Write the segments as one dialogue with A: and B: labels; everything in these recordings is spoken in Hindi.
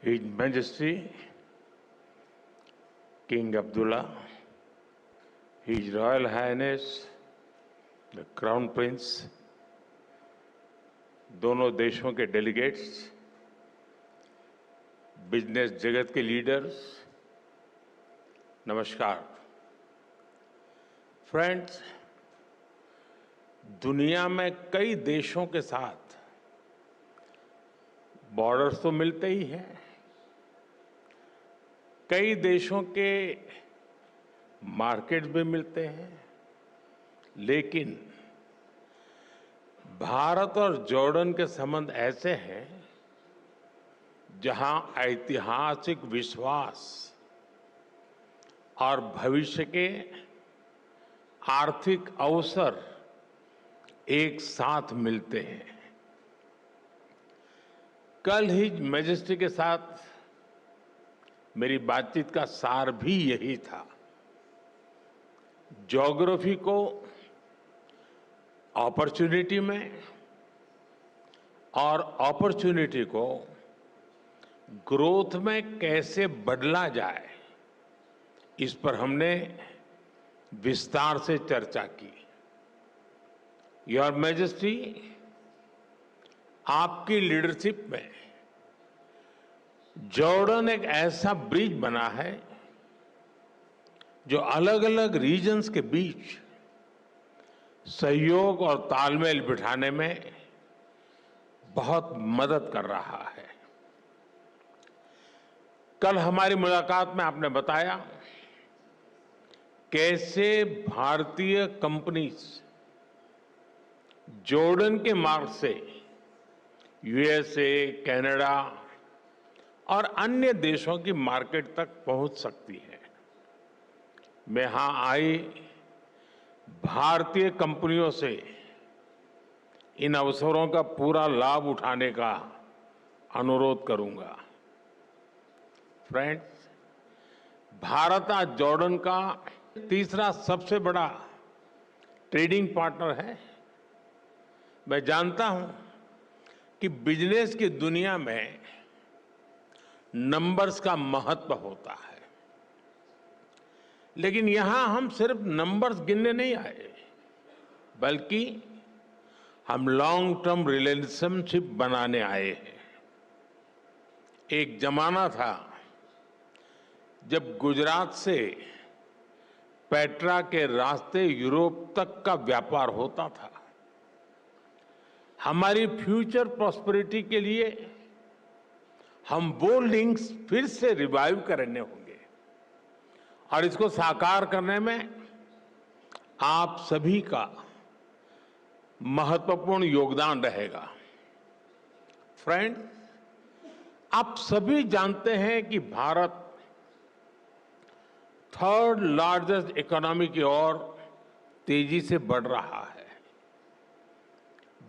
A: His Majesty King Abdullah, His Royal Highness the Crown Prince, दोनों देशों के डेलीगेट्स, बिजनेस जगत के लीडर्स, नमस्कार। फ्रेंड्स, दुनिया में कई देशों के साथ बॉर्डर्स तो मिलते ही हैं, कई देशों के मार्केट्स भी मिलते हैं, लेकिन भारत और जॉर्डन के संबंध ऐसे हैं जहां ऐतिहासिक विश्वास और भविष्य के आर्थिक अवसर एक साथ मिलते हैं। कल ही मैजेस्टी के साथ मेरी बातचीत का सार भी यही था। ज्योग्राफी को अपॉर्चुनिटी में और अपॉर्चुनिटी को ग्रोथ में कैसे बदला जाए, इस पर हमने विस्तार से चर्चा की। योर मैजेस्टी, आपकी लीडरशिप में जॉर्डन एक ऐसा ब्रिज बना है जो अलग अलग रीजन्स के बीच सहयोग और तालमेल बिठाने में बहुत मदद कर रहा है। कल हमारी मुलाकात में आपने बताया कैसे भारतीय कंपनीज जॉर्डन के मार्ग से यूएसए, कनाडा और अन्य देशों की मार्केट तक पहुंच सकती है। मैं यहां आई भारतीय कंपनियों से इन अवसरों का पूरा लाभ उठाने का अनुरोध करूंगा। फ्रेंड्स, भारत आज जॉर्डन का तीसरा सबसे बड़ा ट्रेडिंग पार्टनर है। मैं जानता हूं कि बिजनेस की दुनिया में नंबर्स का महत्व होता है, लेकिन यहां हम सिर्फ नंबर्स गिनने नहीं आए, बल्कि हम लॉन्ग टर्म रिलेशनशिप बनाने आए हैं। एक जमाना था जब गुजरात से पेट्रा के रास्ते यूरोप तक का व्यापार होता था। हमारी फ्यूचर प्रॉस्पेरिटी के लिए हम वो लिंक्स फिर से रिवाइव करने होंगे और इसको साकार करने में आप सभी का महत्वपूर्ण योगदान रहेगा। फ्रेंड्स, आप सभी जानते हैं कि भारत थर्ड लार्जेस्ट इकोनॉमी की ओर तेजी से बढ़ रहा है।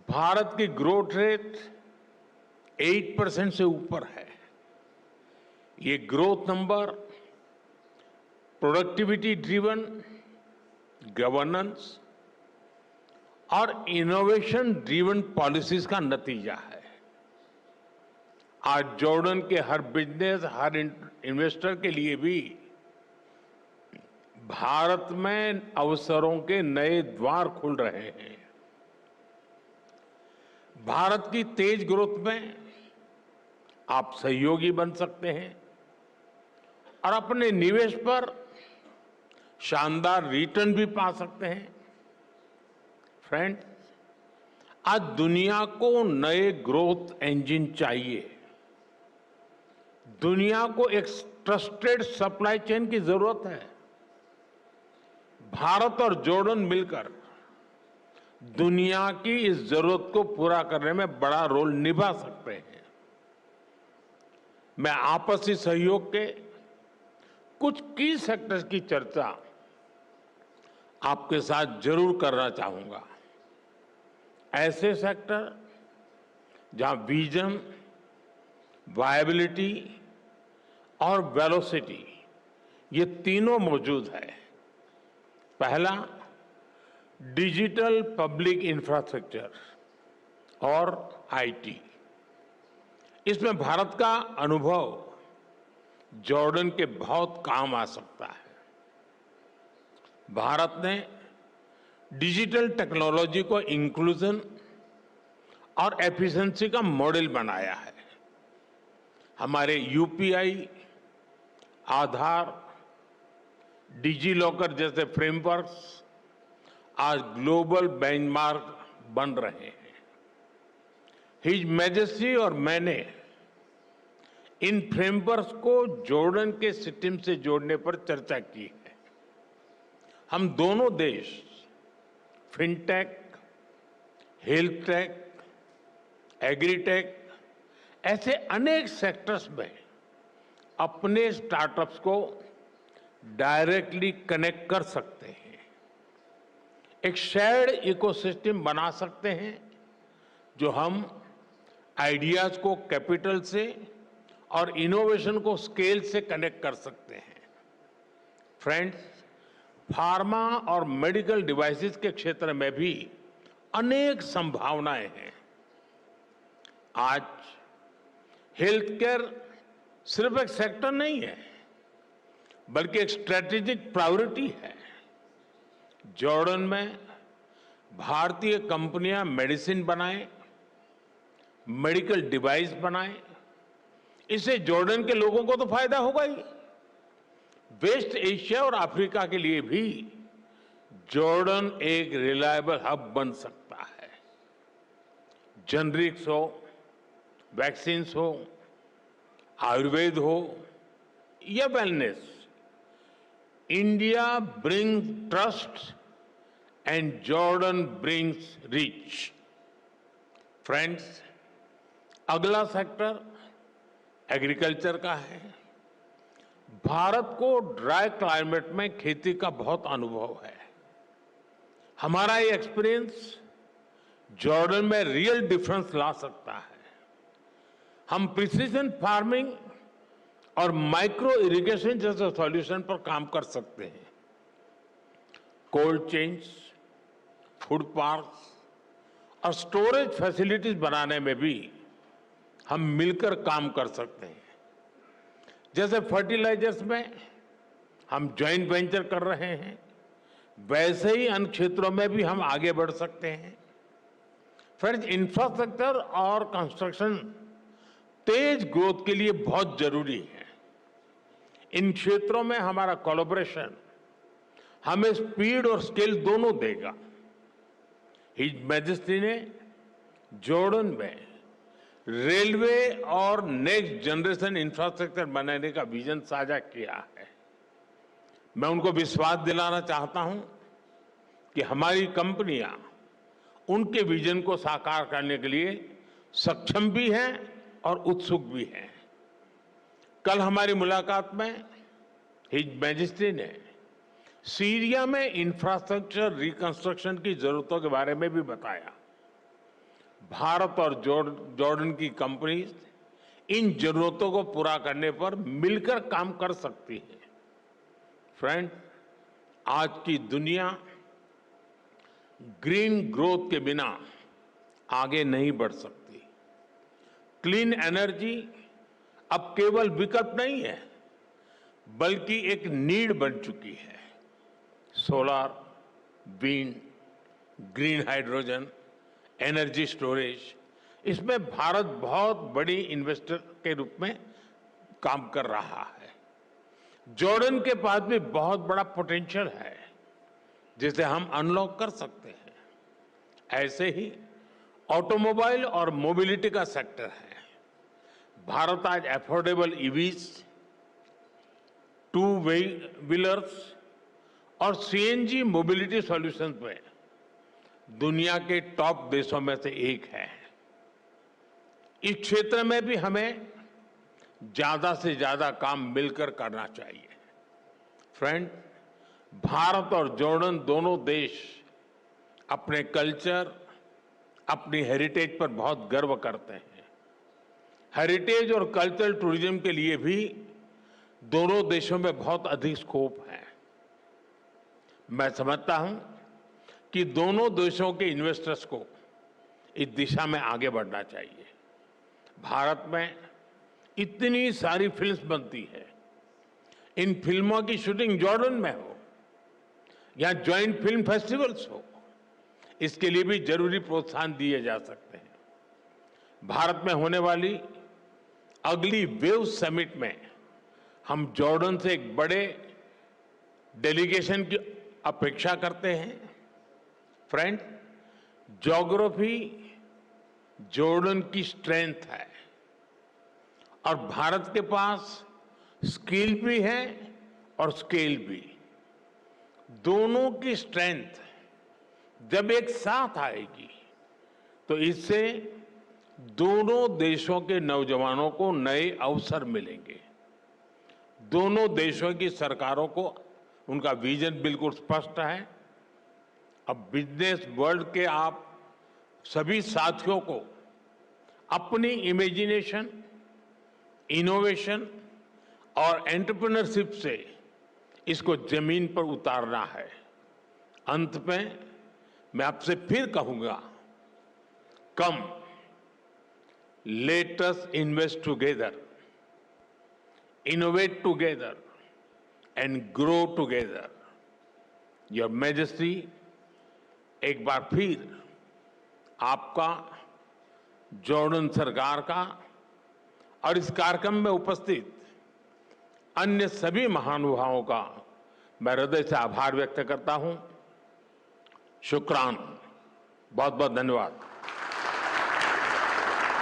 A: भारत की ग्रोथ रेट 8% से ऊपर है। ये growth number productivity driven governance और इनोवेशन ड्रिवन पॉलिसीज का नतीजा है। आज जॉर्डन के हर बिजनेस, हर इन्वेस्टर के लिए भी भारत में अवसरों के नए द्वार खुल रहे हैं। भारत की तेज ग्रोथ में आप सहयोगी बन सकते हैं और अपने निवेश पर शानदार रिटर्न भी पा सकते हैं। फ्रेंड्स, आज दुनिया को नए ग्रोथ इंजन चाहिए। दुनिया को एक ट्रस्टेड सप्लाई चेन की जरूरत है। भारत और जॉर्डन मिलकर दुनिया की इस जरूरत को पूरा करने में बड़ा रोल निभा सकते हैं। मैं आपसी सहयोग के कुछ की सेक्टर्स की चर्चा आपके साथ जरूर करना चाहूंगा। ऐसे सेक्टर जहां विजन, वायबिलिटी और वेलोसिटी ये तीनों मौजूद है। पहला, डिजिटल पब्लिक इंफ्रास्ट्रक्चर और आईटी। इसमें भारत का अनुभव जॉर्डन के बहुत काम आ सकता है। भारत ने डिजिटल टेक्नोलॉजी को इंक्लूजन और एफिशिएंसी का मॉडल बनाया है। हमारे यूपीआई, आधार, डिजी लॉकर जैसे फ्रेमवर्क्स आज ग्लोबल बेंचमार्क बन रहे हैं। हिज मैजेस्टी और मैंने इन फ्रेमवर्क्स को जॉर्डन के सिस्टम से जोड़ने पर चर्चा की है। हम दोनों देश फिनटेक, हेल्थ टेक, एग्रीटेक ऐसे अनेक सेक्टर्स में अपने स्टार्टअप्स को डायरेक्टली कनेक्ट कर सकते हैं। एक शेयर्ड इकोसिस्टम बना सकते हैं जो हम आइडियाज को कैपिटल से और इनोवेशन को स्केल से कनेक्ट कर सकते हैं। फ्रेंड्स, फार्मा और मेडिकल डिवाइसेस के क्षेत्र में भी अनेक संभावनाएं हैं। आज हेल्थ केयर सिर्फ एक सेक्टर नहीं है, बल्कि एक स्ट्रेटेजिक प्रायोरिटी है। जॉर्डन में भारतीय कंपनियां मेडिसिन बनाएं, मेडिकल डिवाइस बनाएं, इससे जॉर्डन के लोगों को तो फायदा होगा ही। वेस्ट एशिया और अफ्रीका के लिए भी जॉर्डन एक रिलायबल हब बन सकता है। जेनरिक्स हो, वैक्सीन्स हो, आयुर्वेद हो या wellness, India brings trust and Jordan brings rich. Friends, अगला सेक्टर एग्रीकल्चर का है। भारत को ड्राई क्लाइमेट में खेती का बहुत अनुभव है। हमारा ये एक्सपीरियंस जॉर्डन में रियल डिफरेंस ला सकता है। हम प्रिसीजन फार्मिंग और माइक्रो इरिगेशन जैसे सॉल्यूशन पर काम कर सकते हैं। कोल्ड चेन्स, फूड पार्क्स और स्टोरेज फैसिलिटीज बनाने में भी हम मिलकर काम कर सकते हैं। जैसे फर्टिलाइजर्स में हम जॉइंट वेंचर कर रहे हैं, वैसे ही अन्य क्षेत्रों में भी हम आगे बढ़ सकते हैं। फ्रेंड्स, इंफ्रास्ट्रक्चर और कंस्ट्रक्शन तेज ग्रोथ के लिए बहुत जरूरी है। इन क्षेत्रों में हमारा कोलैबोरेशन हमें स्पीड और स्केल दोनों देगा। हिज मैजेस्टी ने जॉर्डन में रेलवे और नेक्स्ट जनरेशन इंफ्रास्ट्रक्चर बनाने का विजन साझा किया है। मैं उनको विश्वास दिलाना चाहता हूं कि हमारी कंपनियां उनके विजन को साकार करने के लिए सक्षम भी हैं और उत्सुक भी हैं। कल हमारी मुलाकात में हिज मैजेस्टी ने सीरिया में इंफ्रास्ट्रक्चर रिकंस्ट्रक्शन की जरूरतों के बारे में भी बताया। भारत और जॉर्डन की कंपनीज इन जरूरतों को पूरा करने पर मिलकर काम कर सकती है। फ्रेंड, आज की दुनिया ग्रीन ग्रोथ के बिना आगे नहीं बढ़ सकती। क्लीन एनर्जी अब केवल विकल्प नहीं है, बल्कि एक नीड बन चुकी है। Solar, wind, green hydrogen, energy storage, इसमें भारत बहुत बड़ी इन्वेस्टर के रूप में काम कर रहा है। जॉर्डन के पास भी बहुत बड़ा पोटेंशियल है जिसे हम अनलॉक कर सकते हैं। ऐसे ही ऑटोमोबाइल और मोबिलिटी का सेक्टर है। भारत आज अफोर्डेबल ईवीज, टू व्हीलर्स और सीएनजी मोबिलिटी सॉल्यूशंस में दुनिया के टॉप देशों में से एक है। इस क्षेत्र में भी हमें ज्यादा से ज्यादा काम मिलकर करना चाहिए। फ्रेंड, भारत और जॉर्डन दोनों देश अपने कल्चर, अपनी हेरिटेज पर बहुत गर्व करते हैं। हेरिटेज और कल्चरल टूरिज्म के लिए भी दोनों देशों में बहुत अधिक स्कोप है। मैं समझता हूं कि दोनों देशों के इन्वेस्टर्स को इस दिशा में आगे बढ़ना चाहिए। भारत में इतनी सारी फिल्म्स बनती है, इन फिल्मों की शूटिंग जॉर्डन में हो या ज्वाइंट फिल्म फेस्टिवल्स हो, इसके लिए भी जरूरी प्रोत्साहन दिए जा सकते हैं। भारत में होने वाली अगली वेव समिट में हम जॉर्डन से एक बड़े डेलीगेशन की अपेक्षा करते हैं। फ्रेंड, ज्योग्राफी जॉर्डन की स्ट्रेंथ है और भारत के पास स्किल भी है और स्केल भी। दोनों की स्ट्रेंथ जब एक साथ आएगी तो इससे दोनों देशों के नौजवानों को नए अवसर मिलेंगे। दोनों देशों की सरकारों को उनका विजन बिल्कुल स्पष्ट है। अब बिजनेस वर्ल्ड के आप सभी साथियों को अपनी इमेजिनेशन, इनोवेशन और एंटरप्रेन्योरशिप से इसको जमीन पर उतारना है। अंत में मैं आपसे फिर कहूंगा, come let us invest together, innovate together and grow together। Your majesty, एक बार फिर आपका, जॉर्डन सरकार का और इस कार्यक्रम में उपस्थित अन्य सभी महानुभावों का मैं हृदय से आभार व्यक्त करता हूं। शुक्रान, बहुत बहुत धन्यवाद।